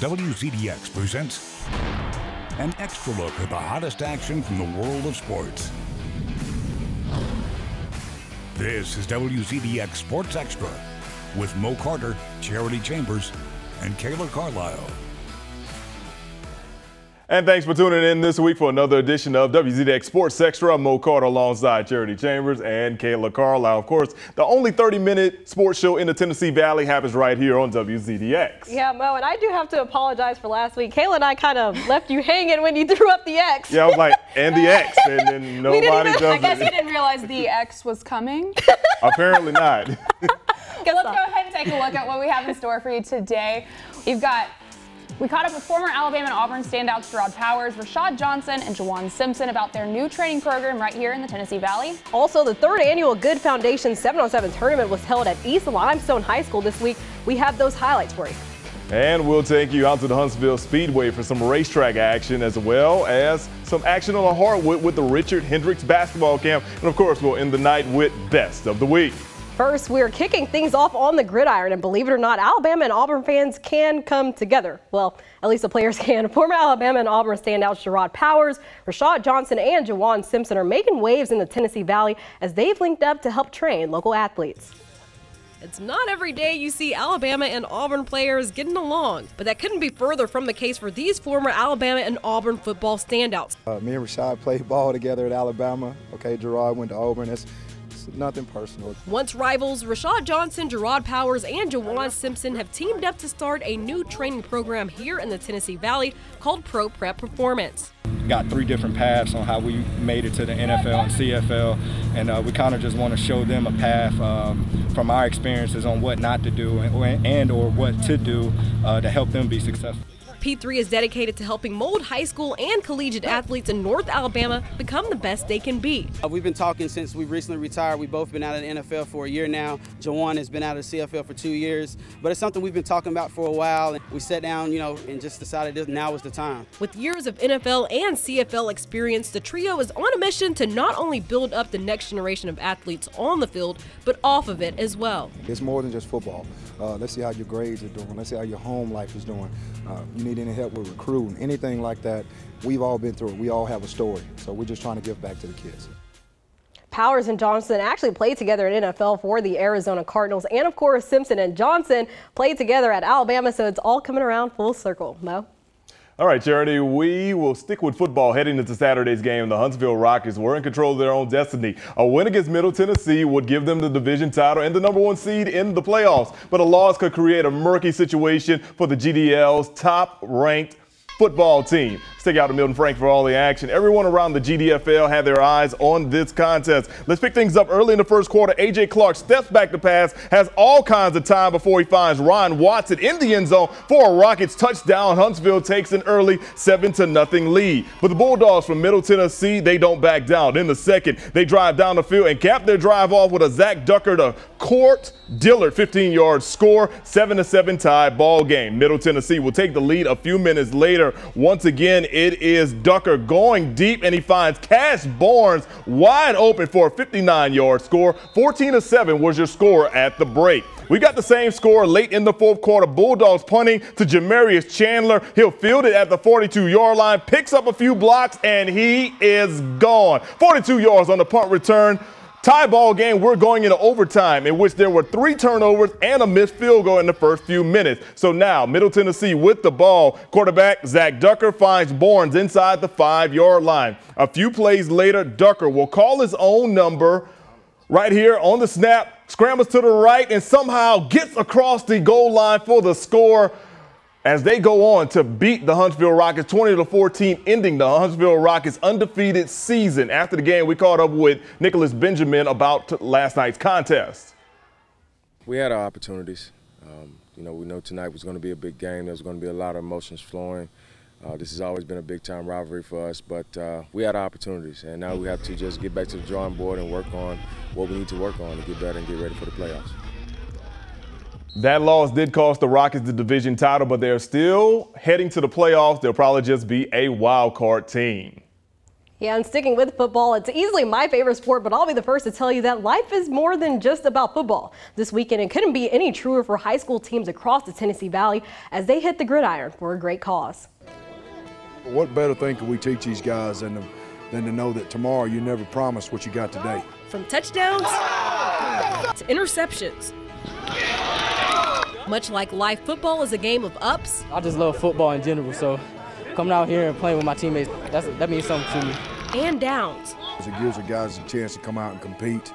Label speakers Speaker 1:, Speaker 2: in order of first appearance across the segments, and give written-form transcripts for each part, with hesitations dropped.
Speaker 1: WZDX presents an extra look at the hottest action from the world of sports. This is WZDX Sports Extra with Mo Carter, Charity Chambers, and Kayla Carlisle.
Speaker 2: And thanks for tuning in this week for another edition of WZDX Sports Extra. I'm Mo Carter alongside Charity Chambers and Kayla Carlisle. Of course, the only 30-minute sports show in the Tennessee Valley happens right here on WZDX.
Speaker 3: Yeah, Mo, and I do have to apologize for last week. Kayla and I kind of left you hanging when you threw up the X.
Speaker 2: Yeah, I was like, and the X, and then nobody does it.
Speaker 4: I guess you didn't realize the X was coming.
Speaker 2: Apparently not.
Speaker 4: Okay, let's go ahead and take a look at what we have in store for you today. We caught up with former Alabama and Auburn standouts Gerard Powers, Rashad Johnson, and Juwan Simpson about their new training program right here in the Tennessee Valley.
Speaker 3: Also, the third annual Goode Foundation 7-on-7 tournament was held at East Limestone High School this week. We have those highlights for you.
Speaker 2: And we'll take you out to the Huntsville Speedway for some racetrack action, as well as some action on the hardwood with the Richard Hendricks basketball camp. And of course, we'll end the night with Best of the Week.
Speaker 3: First, we're kicking things off on the gridiron, and believe it or not, Alabama and Auburn fans can come together. Well, at least the players can. Former Alabama and Auburn standouts Gerard Powers, Rashad Johnson, and Juwan Simpson are making waves in the Tennessee Valley as they've linked up to help train local athletes. It's not every day you see Alabama and Auburn players getting along, but that couldn't be further from the case for these former Alabama and Auburn football standouts.
Speaker 5: Me and Rashad played ball together at Alabama. Okay, Gerard went to Auburn. It's nothing personal.
Speaker 3: Once rivals, Rashad Johnson, Gerard Powers, and Juwan Simpson have teamed up to start a new training program here in the Tennessee Valley called Pro Prep Performance.
Speaker 6: Got 3 different paths on how we made it to the NFL and CFL, and we kind of just want to show them a path from our experiences on what not to do and or what to do to help them be successful.
Speaker 3: P3 is dedicated to helping mold high school and collegiate athletes in North Alabama become the best they can be.
Speaker 7: We've been talking since we recently retired. We've both been out of the NFL for a year now. Juwan has been out of the CFL for 2 years, but it's something we've been talking about for a while. We sat down, and just decided that now was the time.
Speaker 3: With years of NFL and CFL experience, the trio is on a mission to not only build up the next generation of athletes on the field, but off of it as well.
Speaker 5: It's more than just football. Let's see how your grades are doing. Let's see how your home life is doing. You need any help with recruiting, anything like that. We've all been through it. We all have a story. So we're just trying to give back to the kids.
Speaker 3: Powers and Johnson actually played together in NFL for the Arizona Cardinals. And of course, Simpson and Johnson played together at Alabama. So it's all coming around full circle. Mo?
Speaker 2: All right, Charity, we will stick with football heading into Saturday's game. The Huntsville Rockets were in control of their own destiny. A win against Middle Tennessee would give them the division title and the #1 seed in the playoffs. But a loss could create a murky situation for the GDL's top-ranked football team. Stick out to Milton Frank for all the action. Everyone around the GDFL had their eyes on this contest. Let's pick things up early in the first quarter. A.J. Clark steps back to pass, has all kinds of time before he finds Ryan Watson in the end zone for a Rockets touchdown. Huntsville takes an early 7-0 lead. But the Bulldawgs from Middle Tennessee, they don't back down. In the second, they drive down the field and cap their drive off with a Zach Ducker to Court Dillard 15-yard score. 7-7 tie ball game. Middle Tennessee will take the lead a few minutes later. Once again, it is Ducker going deep, and he finds Cash Barnes wide open for a 59-yard score. 14-7 was your score at the break. We got the same score late in the fourth quarter. Bulldogs punting to Jamarius Chandler. He'll field it at the 42-yard line, picks up a few blocks, and he is gone. 42 yards on the punt return. Tie ball game, we're going into overtime in which there were 3 turnovers and a missed field goal in the first few minutes. So now Middle Tennessee with the ball. Quarterback Zach Ducker finds Barnes inside the 5-yard line. A few plays later, Ducker will call his own number right here on the snap, scrambles to the right, and somehow gets across the goal line for the score as they go on to beat the Huntsville Rockets 20-14, ending the Huntsville Rockets undefeated season. After the game, we caught up with Nicholas Benjamin about last night's contest.
Speaker 8: We had our opportunities. We know tonight was going to be a big game. There was going to be a lot of emotions flowing. This has always been a big-time rivalry for us, but we had our opportunities, and now we have to just get back to the drawing board and work on what we need to work on to get better and get ready for the playoffs.
Speaker 2: That loss did cost the Rockets the division title, but they're still heading to the playoffs. They'll probably just be a wild card team.
Speaker 3: Yeah, and sticking with football, it's easily my favorite sport, but I'll be the first to tell you that life is more than just about football. This weekend, it couldn't be any truer for high school teams across the Tennessee Valley as they hit the gridiron for a great cause.
Speaker 9: What better thing could we teach these guys than to know that tomorrow you never promised what you got today?
Speaker 10: From touchdowns to interceptions. Much like life, football is a game of ups.
Speaker 11: I just love football in general, so coming out here and playing with my teammates, that means something to me.
Speaker 10: And downs.
Speaker 9: It gives the guys a chance to come out and compete,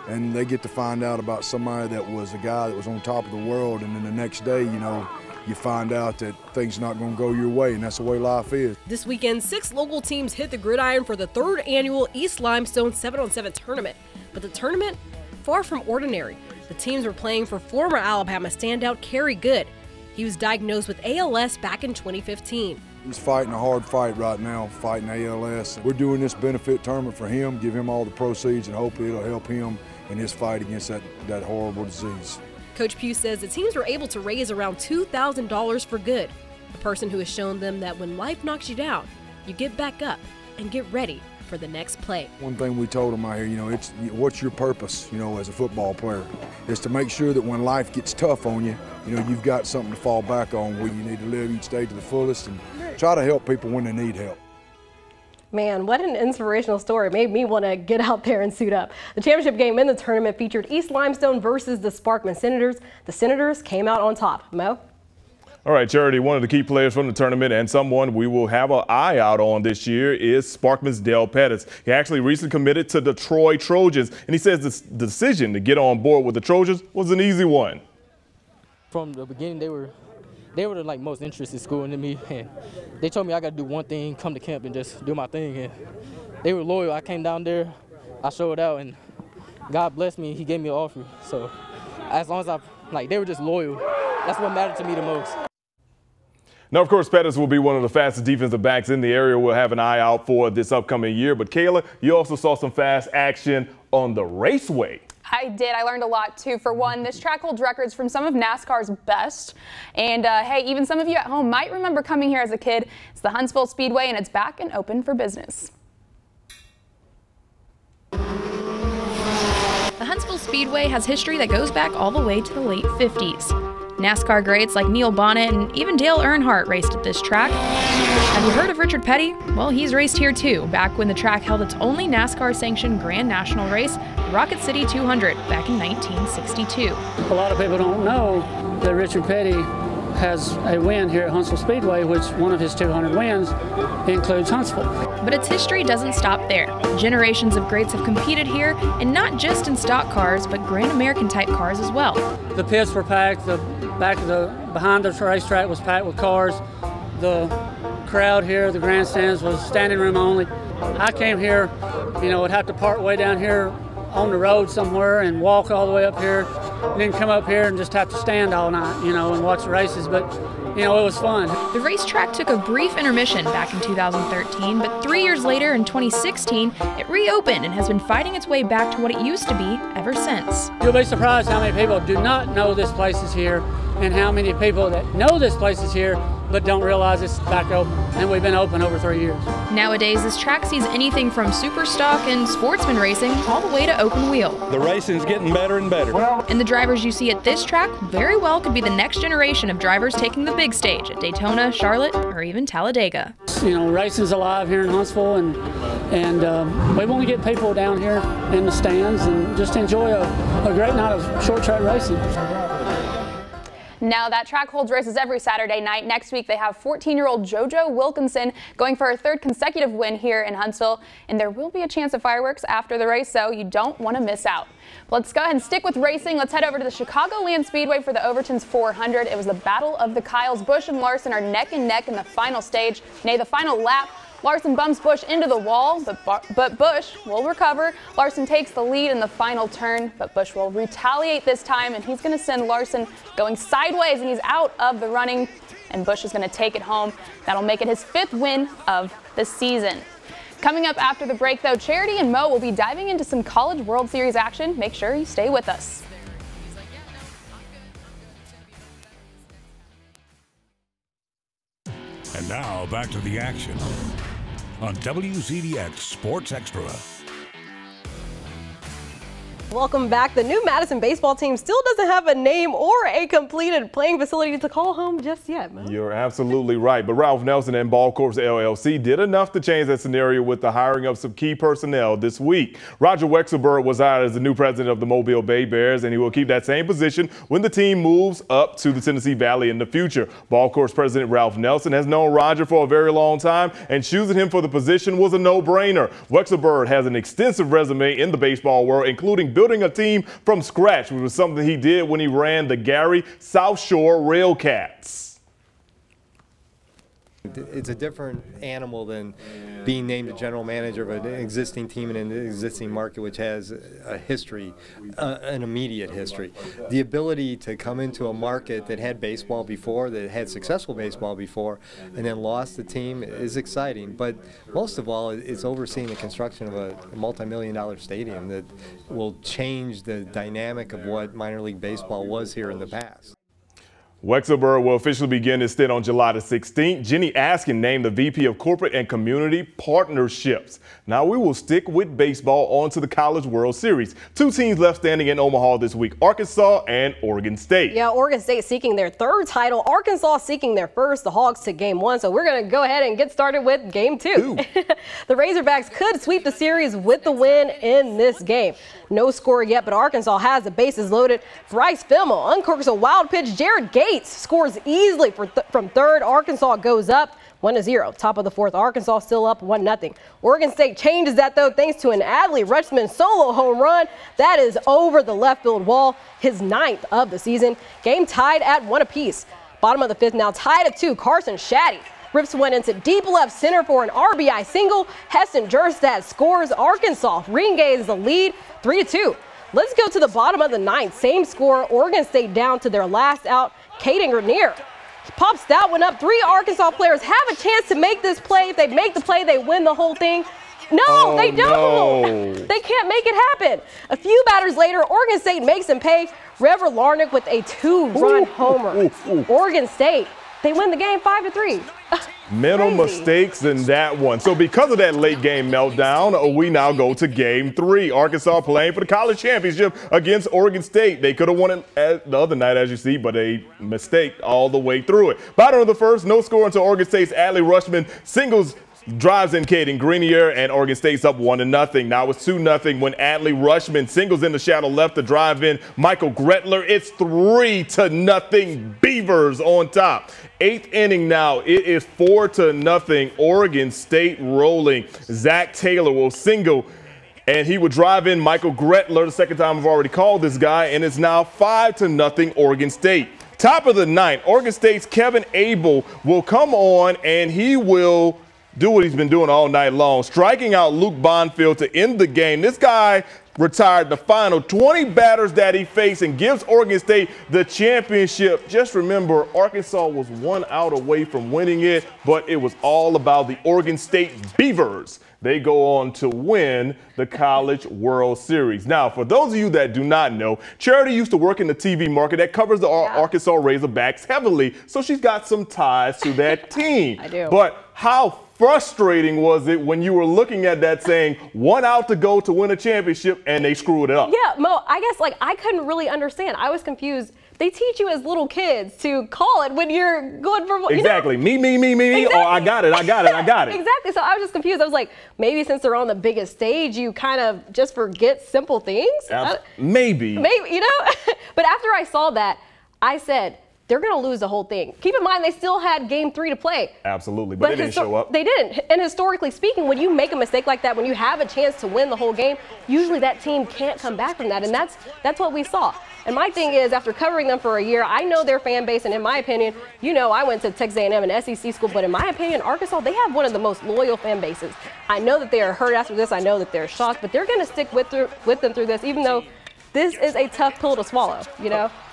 Speaker 9: and they get to find out about somebody that was a guy that was on top of the world, and then the next day, you know, you find out that things are not going to go your way, and that's the way life is.
Speaker 10: This weekend, 6 local teams hit the gridiron for the 3rd annual East Limestone 7-on-7 tournament. But the tournament, far from ordinary. The teams were playing for former Alabama standout Kerry Goode. He was diagnosed with ALS back in 2015.
Speaker 9: He's fighting a hard fight right now, fighting ALS. We're doing this benefit tournament for him, give him all the proceeds, and hopefully it'll help him in his fight against that horrible disease.
Speaker 10: Coach Pugh says the teams were able to raise around $2,000 for Goode, a person who has shown them that when life knocks you down, you get back up and get ready for the next play.
Speaker 9: One thing we told them out here, you know, it's what's your purpose, you know, as a football player, is to make sure that when life gets tough on you, you know, you've got something to fall back on where you need to live each day to the fullest and try to help people when they need help.
Speaker 3: Man, what an inspirational story. Made me want to get out there and suit up. The championship game in the tournament featured East Limestone versus the SPARKMAN Senators. The Senators came out on top. Mo?
Speaker 2: All right, Charity, one of the key players from the tournament and someone we will have an eye out on this year is SPARKMAN's Dell Pettus. He actually recently committed to the Troy Trojans, and he says the decision to get on board with the Trojans was an easy one.
Speaker 11: From the beginning, they were the like most interested school in me, and they told me I got to do one thing, come to camp and just do my thing. And they were loyal. I came down there, I showed out, and God blessed me. He gave me an offer. So as long as they were just loyal. That's what mattered to me the most.
Speaker 2: Now, of course, Pettus will be one of the fastest defensive backs in the area. We'll have an eye out for this upcoming year. But Kayla, you also saw some fast action on the Raceway.
Speaker 4: I did. I learned a lot, too. For one, this track holds records from some of NASCAR's best. And, hey, even some of you at home might remember coming here as a kid. It's the Huntsville Speedway, and it's back and open for business.
Speaker 12: The Huntsville Speedway has history that goes back all the way to the late 50s. NASCAR greats like Neil Bonnet and even Dale Earnhardt raced at this track. Have you heard of Richard Petty? Well, he's raced here too, back when the track held its only NASCAR-sanctioned Grand National race, the Rocket City 200, back in 1962.
Speaker 13: A lot of people don't know that Richard Petty has a win here at Huntsville Speedway, which one of his 200 wins includes Huntsville.
Speaker 12: But its history doesn't stop there. Generations of greats have competed here, and not just in stock cars, but Grand American type cars as well.
Speaker 13: The pits were packed, the behind the racetrack was packed with cars. The crowd here, the grandstands, was standing room only. I came here, you know, would have to park way down here on the road somewhere and walk all the way up here, and then come up here and just have to stand all night, you know, and watch the races. But, you know, it was fun.
Speaker 12: The racetrack took a brief intermission back in 2013, but 3 years later in 2016, it reopened and has been fighting its way back to what it used to be ever since.
Speaker 13: You'll be surprised how many people do not know this place is here and how many people that know this place is here but don't realize it's back open, and we've been open over 3 years.
Speaker 12: Nowadays, this track sees anything from super stock and sportsman racing all the way to open wheel.
Speaker 14: The racing's getting better and better.
Speaker 12: And the drivers you see at this track very well could be the next generation of drivers taking the big stage at Daytona, Charlotte, or even Talladega.
Speaker 13: You know, racing's alive here in Huntsville, and we want to get people down here in the stands and just enjoy a great night of short track racing.
Speaker 4: Now, that track holds races every Saturday night. Next week, they have 14-year-old JoJo Wilkinson going for her 3rd consecutive win here in Huntsville. And there will be a chance of fireworks after the race, so you don't want to miss out. Let's go ahead and stick with racing. Let's head over to the CHICAGOLAND Speedway for the OVERTONS 400. It was the battle of the Kyles. Busch and Larson are neck and neck in the final stage. Nay, the final lap. Larson bumps Busch into the wall, but Busch will recover. Larson takes the lead in the final turn, but Busch will retaliate this time, and he's going to send Larson going sideways, and he's out of the running, and Busch is going to take it home. That'll make it his 5th win of the season. Coming up after the break, though, Charity and Mo will be diving into some College World Series action. Make sure you stay with us.
Speaker 1: And now back to the action. on WZDX Sports Extra.
Speaker 3: Welcome back. The new Madison baseball team still doesn't have a name or a completed playing facility to call home just yet, Mo.
Speaker 2: You're absolutely right. But Ralph Nelson and Ball Corps LLC did enough to change that scenario with the hiring of some key personnel this week. Roger Wexelberg was hired as the new president of the Mobile Bay Bears, and he will keep that same position when the team moves up to the Tennessee Valley in the future. Ball Corps president Ralph Nelson has known Roger for a very long time, and choosing him for the position was a no-brainer. Wexelberg has an extensive resume in the baseball world, including building a team from scratch, which was something he did when he ran the Gary South Shore Railcats.
Speaker 15: It's a different animal than being named a general manager of an existing team in an existing market which has a history, an immediate history. The ability to come into a market that had baseball before, that had successful baseball before, and then lost the team is exciting. But most of all, it's overseeing the construction of a multi-million-dollar stadium that will change the dynamic of what minor league baseball was here in the past.
Speaker 2: Wexelberg will officially begin his stint on July the 16th. Jenny Askin named the VP of Corporate and Community Partnerships. Now we will stick with baseball on to the College World Series. Two teams left standing in Omaha this week, Arkansas and Oregon State.
Speaker 3: Yeah, Oregon State seeking their third title, Arkansas seeking their first. The Hogs took game one, so we're going to go ahead and get started with game two. The Razorbacks could sweep the series with the win in this game. No score yet, but Arkansas has the bases loaded. Bryce Fimmel uncorks a wild pitch. Jared Gates scores easily from third. Arkansas goes up 1-0. Top of the fourth, Arkansas still up 1-0. Oregon State changes that, though, thanks to an Adley Rutschman solo home run. That is over the left field wall, his 9th of the season. Game tied at 1 apiece. Bottom of the fifth now tied at 2. Carson Shaddy rips one into deep left center for an RBI single. Heston Jerstad scores. Arkansas regains the lead 3-2. Let's go to the bottom of the 9th. Same score. Oregon State down to their last out. Caden Grenier pops that one up. 3 Arkansas players have a chance to make this play. If they make the play, they win the whole thing. No, they don't. No. They can't make it happen. A few batters later, Oregon State makes them pay. Rever Larnick with a 2-run homer. Oregon State, they win the game 5-3.
Speaker 2: Mental mistakes in that one. So because of that late game meltdown, we now go to game 3. Arkansas playing for the college championship against Oregon State. They could have won it the other night, as you see, but they mistake all the way through it. Bottom of the first, no score until Oregon State's Adley Rutschman singles drives in Caden Grenier, and Oregon State's up 1-0. Now it's 2-0 when Adley Rutschman singles in the shadow left to drive in Michael Gretler. It's 3-0 Beavers on top. 8th inning now. It is 4-0 Oregon State rolling. Zach Taylor will single, and he would drive in Michael Gretler. The second time I've already called this guy, and it's now 5-0 Oregon State. Top of the 9th, Oregon State's Kevin Abel will come on, and he will do what he's been doing all night long, striking out Luke Bonfield to end the game. This guy retired the final 20 batters that he faced and gives Oregon State the championship. Just remember, Arkansas was 1 out away from winning it, but it was all about the Oregon State Beavers. They go on to win the College World Series. Now, for those of you that do not know, Charity used to work in the TV market that covers the Arkansas Razorbacks heavily, so she's got some ties to that team.
Speaker 3: I do.
Speaker 2: But how frustrating was it when you were looking at that saying 1 out to go to win a championship and they screwed it up?
Speaker 3: Yeah, Mo, I guess I couldn't really understand. I was confused. They teach you as little kids to call it when you're going for
Speaker 2: exactly. Me. Exactly. Oh, I got it.
Speaker 3: Exactly. So I was just confused. I was like, maybe since they're on the biggest stage, you kind of just forget simple things.
Speaker 2: Maybe,
Speaker 3: But after I saw that, I said, they're going to lose the whole thing. Keep in mind, they still had game 3 to play.
Speaker 2: Absolutely, but they didn't show up.
Speaker 3: They didn't. And historically speaking, when you make a mistake like that, when you have a chance to win the whole game, usually that team can't come back from that. And that's what we saw. And my thing is, after covering them for a year, I know their fan base, and in my opinion, I went to Texas A&M and SEC school, but in my opinion, Arkansas, they have one of the most loyal fan bases. I know that they are hurt after this. I know that they're shocked, but they're going to stick with them through this, even though this is a tough pill to swallow,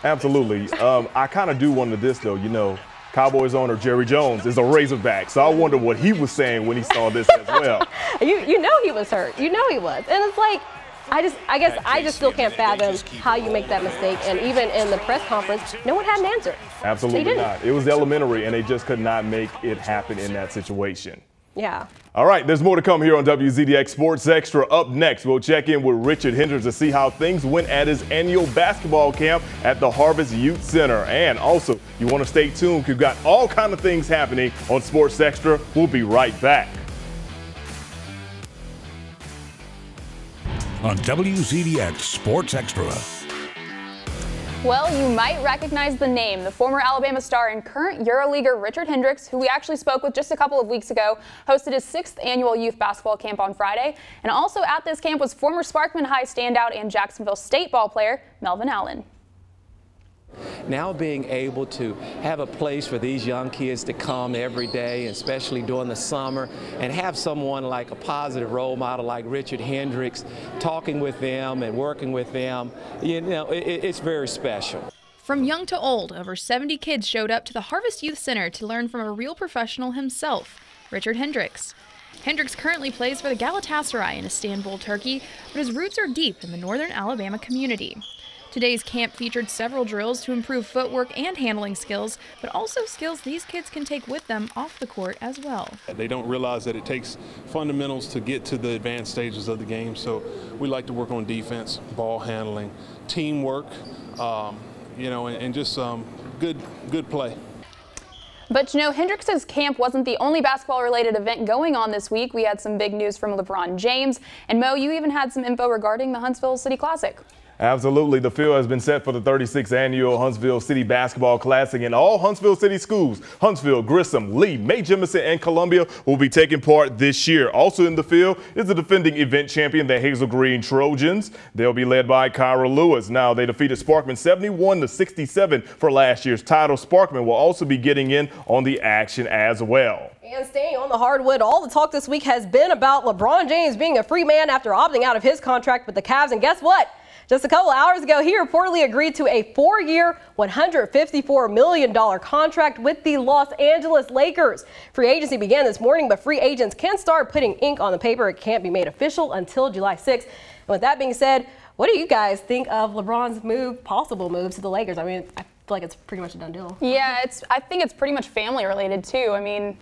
Speaker 2: Absolutely. I kind of do wonder this, though, Cowboys owner Jerry Jones is a Razorback, so I wonder what he was saying when he saw this as well.
Speaker 3: You know he was hurt. You know he was. And it's like, I guess I just still can't fathom how you make that mistake. And even in the press conference, no one had an answer.
Speaker 2: Absolutely not. It was elementary, and they just could not make it happen in that situation.
Speaker 3: Yeah.
Speaker 2: All right, there's more to come here on WZDX Sports Extra. Up next, we'll check in with Richard Hendricks to see how things went at his annual basketball camp at the Harvest Youth Center. And also, you want to stay tuned. We've got all kinds of things happening on Sports Extra. We'll be right back.
Speaker 1: On WZDX Sports Extra.
Speaker 4: Well, you might recognize the name. The former Alabama star and current EuroLeaguer Richard Hendricks, who we actually spoke with just a couple of weeks ago, hosted his 6th annual youth basketball camp on Friday. And also at this camp was former SPARKMAN High standout and Jacksonville State ball player Melvin Allen.
Speaker 16: Now being able to have a place for these young kids to come every day, especially during the summer, and have someone like a positive role model like Richard Hendricks talking with them and working with them, you know, it's very special.
Speaker 12: From young to old, over 70 kids showed up to the Harvest Youth Center to learn from a real professional himself, Richard Hendricks. Hendricks currently plays for the Galatasaray in Istanbul, Turkey, but his roots are deep in the northern Alabama community. Today's camp featured several drills to improve footwork and handling skills, but also skills these kids can take with them off the court as well.
Speaker 14: They don't realize that it takes fundamentals to get to the advanced stages of the game, so we like to work on defense, ball handling, teamwork, you know, and just good play.
Speaker 4: But you know, Hendricks' camp wasn't the only basketball-related event going on this week. We had some big news from LeBron James. And Mo, you even had some info regarding the Huntsville City Classic.
Speaker 2: Absolutely. The field has been set for the 36th annual Huntsville City Basketball Classic, and all Huntsville City schools, Huntsville, Grissom, Lee, May Jemison, and Columbia, will be taking part this year. Also in the field is the defending event champion, the Hazel Green Trojans. They'll be led by Kyra Lewis. Now, they defeated SPARKMAN 71-67 for last year's title. SPARKMAN will also be getting in on the action as well.
Speaker 3: And staying on the hardwood, all the talk this week has been about LeBron James being a free man after opting out of his contract with the Cavs. And guess what? Just a couple hours ago, he reportedly agreed to a 4-year, $154 million contract with the Los Angeles Lakers. Free agency began this morning, but free agents can start putting ink on the paper. It can't be made official until July 6th. And with that being said, what do you guys think of LeBron's possible move to the Lakers? I mean, I feel like it's pretty much a done deal.
Speaker 4: Yeah, I think it's pretty much family related too. I mean,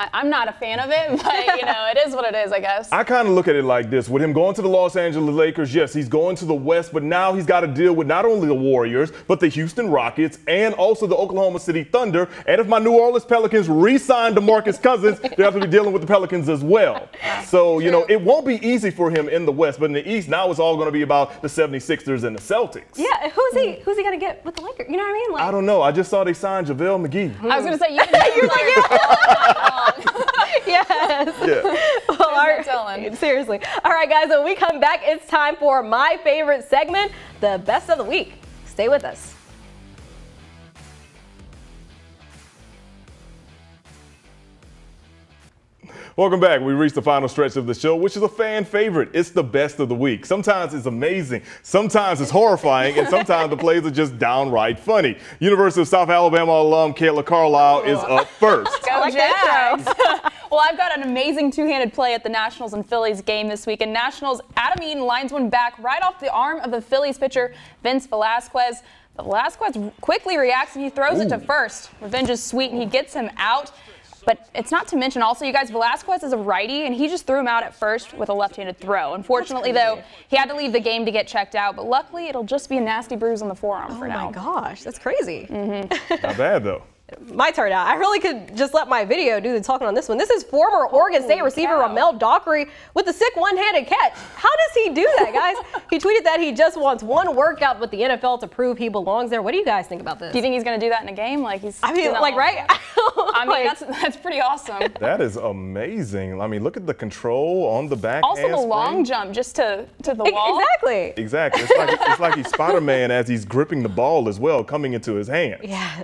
Speaker 4: I'm not a fan of it, but, you know, it is what it is, I guess.
Speaker 2: I kind of look at it like this. With him going to the Los Angeles Lakers, yes, he's going to the West, but now he's got to deal with not only the Warriors, but the Houston Rockets and also the Oklahoma City Thunder. And if my New Orleans Pelicans re-sign DeMarcus Cousins, they have to be dealing with the Pelicans as well. So, you know, it won't be easy for him in the West, but in the East, now it's all going to be about the 76ers and the Celtics.
Speaker 3: Yeah, who's he going to get with the Lakers? You know what I mean? Like,
Speaker 2: I don't know. I just saw they signed JaVale McGee.
Speaker 4: I was going to say, you're like,
Speaker 3: yes.
Speaker 2: Yeah.
Speaker 3: Well, seriously. All right, guys, when we come back, it's time for my favorite segment, the best of the week. Stay with us.
Speaker 2: Welcome back. We reached the final stretch of the show, which is a fan favorite. It's the best of the week. Sometimes it's amazing, sometimes it's horrifying, and sometimes the plays are just downright funny. University of South Alabama alum Kayla Carlisle is up first.
Speaker 4: Go Jags! Well, I've got an amazing two-handed play at the Nationals and Phillies game this week. And Nationals, Adam Eaton lines one back right off the arm of the Phillies pitcher, Vince Velasquez. But Velasquez quickly reacts and he throws it to first. Revenge is sweet and he gets him out. But it's not to mention also, you guys, Velasquez is a righty, and he just threw him out at first with a left-handed throw. Unfortunately, though, he had to leave the game to get checked out. But luckily, it'll just be a nasty bruise on the forearm for now.
Speaker 3: Oh, my gosh. That's crazy.
Speaker 2: Not bad, though.
Speaker 3: My turn now. I really could just let my video do the talking on this one. This is former Oregon State receiver RAHMEL Dockery with the sick one-handed catch. How does he do that, guys? He tweeted that he just wants one workout with the NFL to prove he belongs there. What do you guys think about this?
Speaker 4: Do you think he's going to do that in a game? Like he's.
Speaker 3: I mean, like, right?
Speaker 4: I mean, that's pretty awesome.
Speaker 2: That is amazing. I mean, look at the control on the back.
Speaker 4: Also, the long jump just to the wall.
Speaker 3: Exactly.
Speaker 2: Exactly. It's like he's Spider-Man as he's gripping the ball as well, coming into his hand.
Speaker 3: Yeah.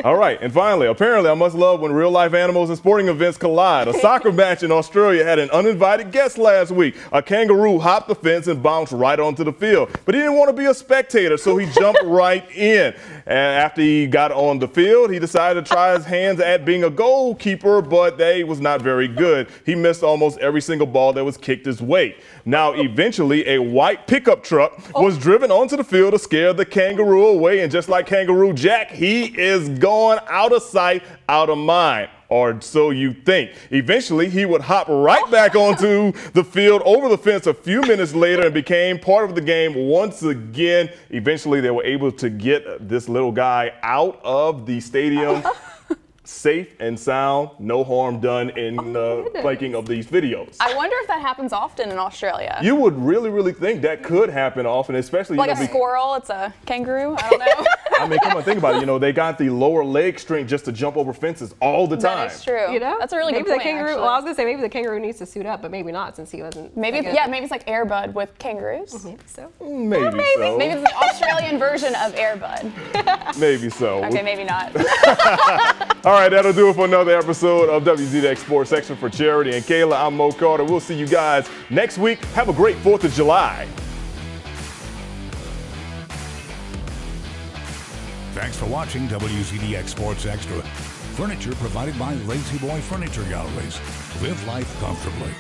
Speaker 2: All right, and finally, apparently I must love when real-life animals and sporting events collide. A soccer match in Australia had an uninvited guest last week. A kangaroo hopped the fence and bounced right onto the field. But he didn't want to be a spectator, so he jumped right in. And after he got on the field, he decided to try his hands at being a goalkeeper, but they was not very good. He missed almost every single ball that was kicked his way. Now, eventually, a white pickup truck was driven onto the field to scare the kangaroo away. And just like Kangaroo Jack, he is going out out of sight, out of mind. Or so you think. Eventually, he would hop right back onto the field over the fence a few minutes later and became part of the game once again. Eventually, they were able to get this little guy out of the stadium safe and sound, no harm done in making of these videos.
Speaker 4: I wonder if that happens often in Australia.
Speaker 2: You would really think that could happen often, especially
Speaker 4: like a squirrel, it's a kangaroo. I don't know.
Speaker 2: I mean, come on, think about it. You know, they got the lower leg strength just to jump over fences all the time.
Speaker 4: That is true.
Speaker 3: You know,
Speaker 4: that's a really
Speaker 3: maybe
Speaker 4: good point.
Speaker 3: The kangaroo.
Speaker 4: Actually.
Speaker 3: Well, I was gonna say maybe the kangaroo needs to suit up, but maybe not since he wasn't.
Speaker 4: Maybe maybe it's like Air Bud with kangaroos.
Speaker 3: Maybe so.
Speaker 2: Maybe so.
Speaker 4: Maybe it's the Australian version of Air Bud.
Speaker 2: Maybe so.
Speaker 4: Okay, maybe not.
Speaker 2: All right, that'll do it for another episode of WZDX Sports XTRA for Charity and Kayla. I'm Mo Carter. We'll see you guys next week. Have a great 4th of July.
Speaker 1: Thanks for watching WZDX Sports XTRA. Furniture provided by Lazy Boy Furniture Galleries. Live life comfortably.